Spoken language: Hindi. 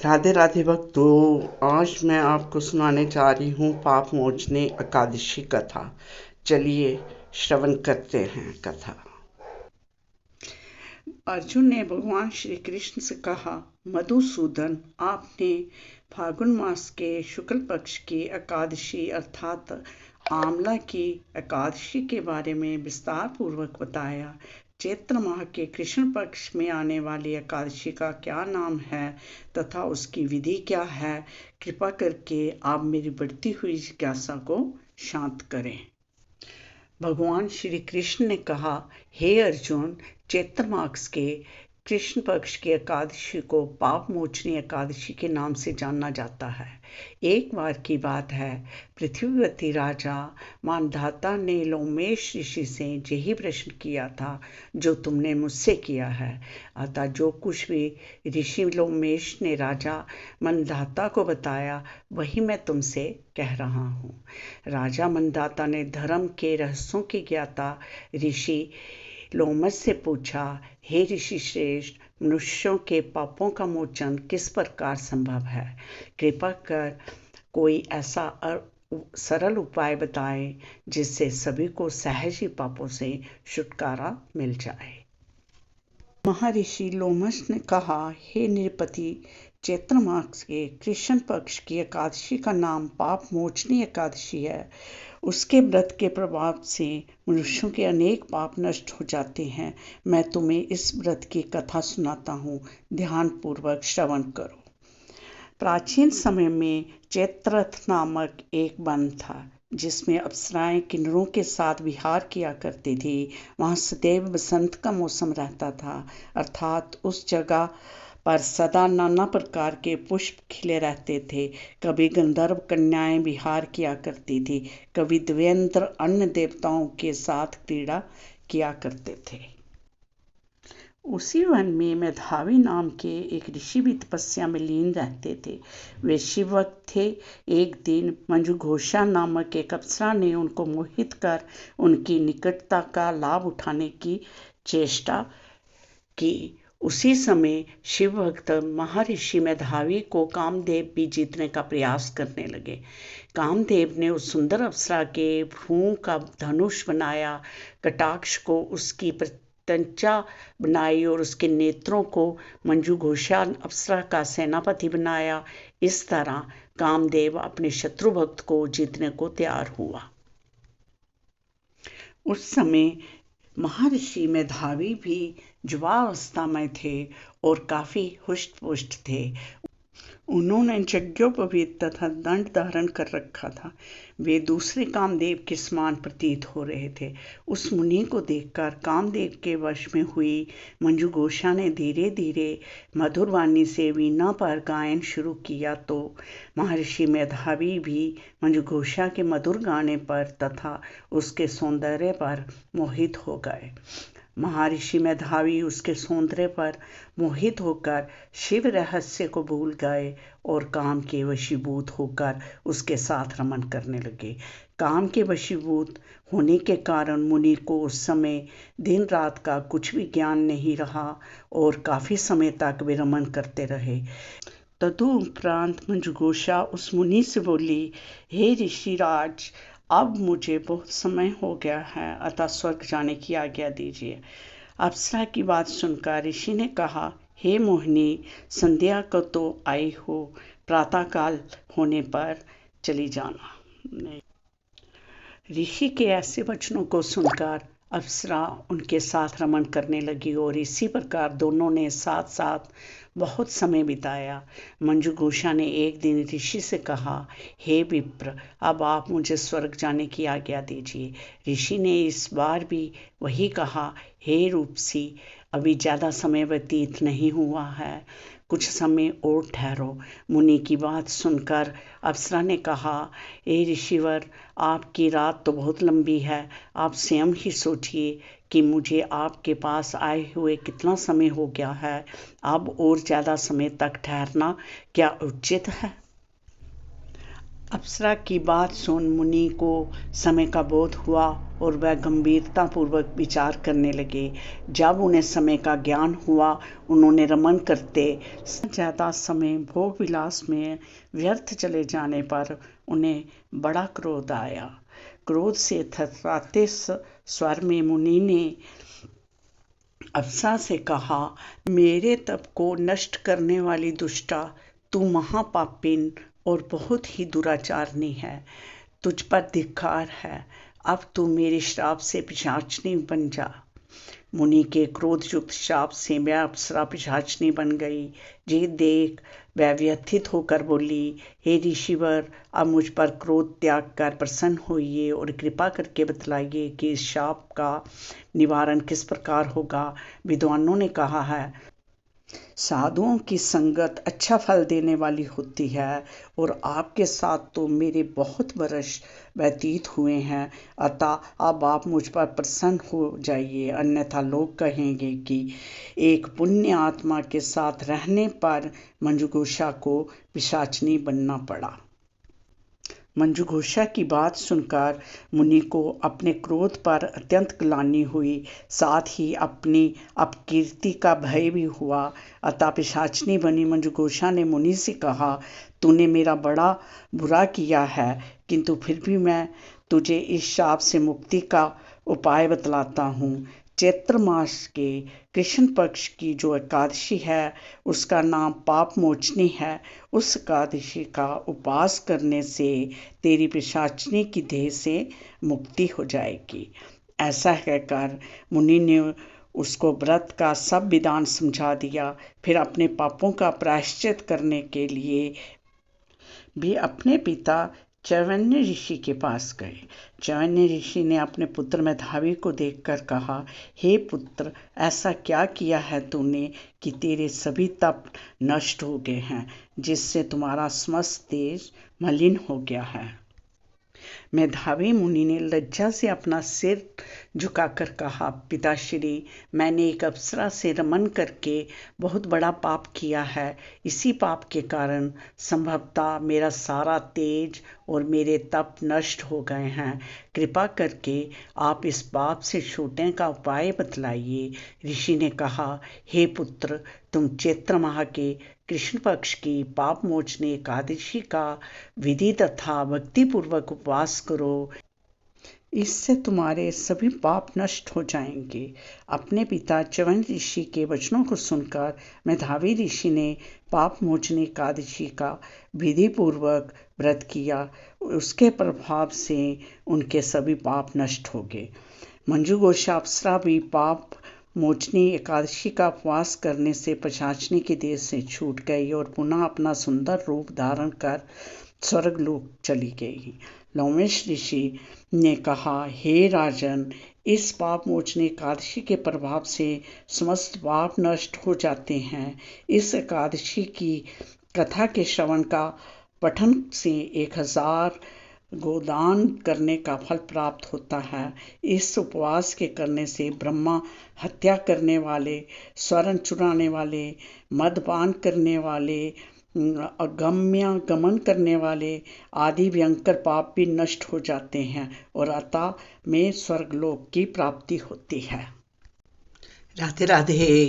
राधे राधे भक्तों। आज मैं आपको सुनाने जा रही हूँ पाप मोचनी एकादशी कथा। चलिए श्रवण करते हैं कथा। अर्जुन ने भगवान श्री कृष्ण से कहा, मधुसूदन, आपने फाल्गुन मास के शुक्ल पक्ष की एकादशी अर्थात आंवला की एकादशी के बारे में विस्तार पूर्वक बताया। चैत्र माह के कृष्ण पक्ष में आने वाली एकादशी का क्या नाम है तथा उसकी विधि क्या है, कृपा करके आप मेरी बढ़ती हुई जिज्ञासा को शांत करें। भगवान श्री कृष्ण ने कहा, हे अर्जुन, चैत्र मास के कृष्ण पक्ष की एकादशी को पाप मोचनी एकादशी के नाम से जाना जाता है। एक बार की बात है, पृथ्वीवती राजा मानधाता ने लोमेश ऋषि से यही प्रश्न किया था जो तुमने मुझसे किया है। अतः जो कुछ भी ऋषि लोमेश ने राजा मानधाता को बताया वही मैं तुमसे कह रहा हूँ। राजा मानधाता ने धर्म के रहस्यों के ज्ञाता ऋषि लोमश से पूछा, हे ऋषि श्रेष्ठ, मनुष्यों के पापों का मोचन किस प्रकार संभव है? कृपा कर कोई ऐसा सरल उपाय बताएं जिससे सभी को सहज ही पापों से छुटकारा मिल जाए। महर्षि लोमश ने कहा, हे नृपति, चैत्र मास के कृष्ण पक्ष की एकादशी का नाम पाप मोचनी एकादशी है। उसके व्रत के प्रभाव से मनुष्यों के अनेक पाप नष्ट हो जाते हैं। मैं तुम्हें इस व्रत की कथा सुनाता हूँ, ध्यानपूर्वक श्रवण करो। प्राचीन समय में चैत्ररथ नामक एक वन था जिसमें अप्सराएं किन्नरों के साथ विहार किया करती थी। वहाँ सदैव बसंत का मौसम रहता था, अर्थात उस जगह पर सदा नाना प्रकार के पुष्प खिले रहते थे। कभी गंधर्व कन्याएं विहार किया करती थी, कभी देवेंद्र अन्य देवताओं के साथ क्रीड़ा किया करते थे। उसी वन में मेधावी नाम के एक ऋषि भी तपस्या में लीन रहते थे। वे शिवभक्त थे। एक दिन मंजुघोषा नामक एक अप्सरा ने उनको मोहित कर उनकी निकटता का लाभ उठाने की चेष्टा की। उसी समय शिवभक्त महर्षि मेधावी को कामदेव भी जीतने का प्रयास करने लगे। कामदेव ने उस सुंदर अप्सरा के भ्रूण का धनुष बनाया, कटाक्ष को उसकी प्रत्यंचा बनाई और उसके नेत्रों को मंजुघोषा अप्सरा का सेनापति बनाया। इस तरह कामदेव अपने शत्रु भक्त को जीतने को तैयार हुआ। उस समय महर्षि मेधावी भी युवावस्था में थे और काफी हुष्ट पुष्ट थे। उन्होंने यज्ञोपवीत तथा दंड धारण कर रखा था। वे दूसरे कामदेव के समान प्रतीत हो रहे थे। उस मुनि को देखकर कामदेव के वश में हुई मंजुघोषा ने धीरे धीरे मधुर वाणी से वीणा पर गायन शुरू किया तो महर्षि मेधावी भी मंजुघोषा के मधुर गाने पर तथा उसके सौंदर्य पर मोहित हो गए। महर्षि मेधावी उसके सौंदर्य पर मोहित होकर शिव रहस्य को भूल गए और काम के वशीभूत होकर उसके साथ रमन करने लगे। काम के वशीभूत होने के कारण मुनि को उस समय दिन रात का कुछ भी ज्ञान नहीं रहा और काफी समय तक वे रमन करते रहे। तदुपरांत मंजुघोषा उस मुनि से बोली, हे ऋषिराज, अब मुझे बहुत समय हो गया है, अतः स्वर्ग जाने की आज्ञा दीजिए। अप्सरा की बात सुनकर ऋषि ने कहा, हे मोहिनी, संध्या को तो आई हो, प्रातःकाल होने पर चली जाना। ऋषि के ऐसे वचनों को सुनकर अप्सरा उनके साथ रमन करने लगी और इसी प्रकार दोनों ने साथ साथ बहुत समय बिताया। मंजुघोषा ने एक दिन ऋषि से कहा, हे विप्र, अब आप मुझे स्वर्ग जाने की आज्ञा दीजिए। ऋषि ने इस बार भी वही कहा, हे रूपसी, अभी ज़्यादा समय व्यतीत नहीं हुआ है, कुछ समय और ठहरो। मुनि की बात सुनकर अप्सरा ने कहा, हे ऋषिवर, आपकी रात तो बहुत लंबी है, आप स्वयं ही सोचिए कि मुझे आपके पास आए हुए कितना समय हो गया है। अब और ज़्यादा समय तक ठहरना क्या उचित है? अप्सरा की बात सुन मुनि को समय का बोध हुआ और वह गंभीरतापूर्वक विचार करने लगे। जब उन्हें समय का ज्ञान हुआ, उन्होंने रमन करते ज़्यादा समय भोग विलास में व्यर्थ चले जाने पर उन्हें बड़ा क्रोध आया। क्रोध से थरथराते स्वर में मुनि ने अप्सरा से कहा, मेरे तप को नष्ट करने वाली दुष्टा, तू महापापिन और बहुत ही दुराचारनी है। तुझ पर धिक्कार है। अब तू मेरे श्राप से पिशाचनी बन जा। मुनि के क्रोधयुक्त श्राप से वह अप्सरा पिशाचनी बन गई। ये देख वह व्यथित होकर बोली, हे ऋषिवर, अब मुझ पर क्रोध त्याग कर प्रसन्न होइए और कृपा करके बतलाइए कि इस शाप का निवारण किस प्रकार होगा। विद्वानों ने कहा है, साधुओं की संगत अच्छा फल देने वाली होती है और आपके साथ तो मेरे बहुत वर्ष व्यतीत हुए हैं, अतः अब आप मुझ पर प्रसन्न हो जाइए, अन्यथा लोग कहेंगे कि एक पुण्य आत्मा के साथ रहने पर मंजुघोषा को पिशाचनी बनना पड़ा। मंजुघोषा की बात सुनकर मुनि को अपने क्रोध पर अत्यंत ग्लानि हुई, साथ ही अपनी अपकीर्ति का भय भी हुआ। अतः पिशाचनी बनी मंजुघोषा ने मुनि से कहा, तूने मेरा बड़ा बुरा किया है, किंतु फिर भी मैं तुझे इस शाप से मुक्ति का उपाय बतलाता हूँ। चैत्र मास के कृष्ण पक्ष की जो एकादशी है, उसका नाम पाप मोचनी है। उस एकादशी का उपवास करने से तेरी पिशाचनी की देह से मुक्ति हो जाएगी। ऐसा कहकर मुनि ने उसको व्रत का सब विधान समझा दिया। फिर अपने पापों का प्रायश्चित करने के लिए भी अपने पिता च्यवन्य ऋषि के पास गए। च्यवन्य ऋषि ने अपने पुत्र मेधावी को देखकर कहा, हे पुत्र, ऐसा क्या किया है तूने कि तेरे सभी तप नष्ट हो गए हैं, जिससे तुम्हारा समस्त देश मलिन हो गया है। मेधावी मुनि ने लज्जा से अपना सिर झुकाकर कहा, पिताश्री, मैंने एक अप्सरा से रमन करके बहुत बड़ा पाप किया है। इसी पाप के कारण संभवतः मेरा सारा तेज और मेरे तप नष्ट हो गए हैं। कृपा करके आप इस पाप से छूटने का उपाय बतलाइए। ऋषि ने कहा, हे पुत्र, तुम चैत्र माह के कृष्ण पक्ष की पाप मोचनी एकादशी का विधि तथा भक्तिपूर्वक उपवास करो, इससे तुम्हारे सभी पाप नष्ट हो जाएंगे। अपने पिता च्यवन्य ऋषि के वचनों को सुनकर मेधावी ऋषि ने पाप मोचनी एकादशी का विधि पूर्वक व्रत किया। उसके प्रभाव से उनके सभी पाप नष्ट हो गए। मंजुघोषा अप्सरा भी पाप मोचनी एकादशी का उपवास करने से पिशाचनी के देह से छूट गई और पुनः अपना सुंदर रूप धारण कर स्वर्गलोक चली गई। लोमेश ऋषि ने कहा, हे राजन, इस पाप मोचनी एकादशी के प्रभाव से समस्त पाप नष्ट हो जाते हैं। इस एकादशी की कथा के श्रवण का पठन से 1000 गोदान करने का फल प्राप्त होता है। इस उपवास के करने से ब्रह्मा हत्या करने वाले, स्वर्ण चुराने वाले, मदपान करने वाले, गमन करने वाले आदि भयंकर पाप भी नष्ट हो जाते हैं और अतः में स्वर्गलोक की प्राप्ति होती है। राधे राधे।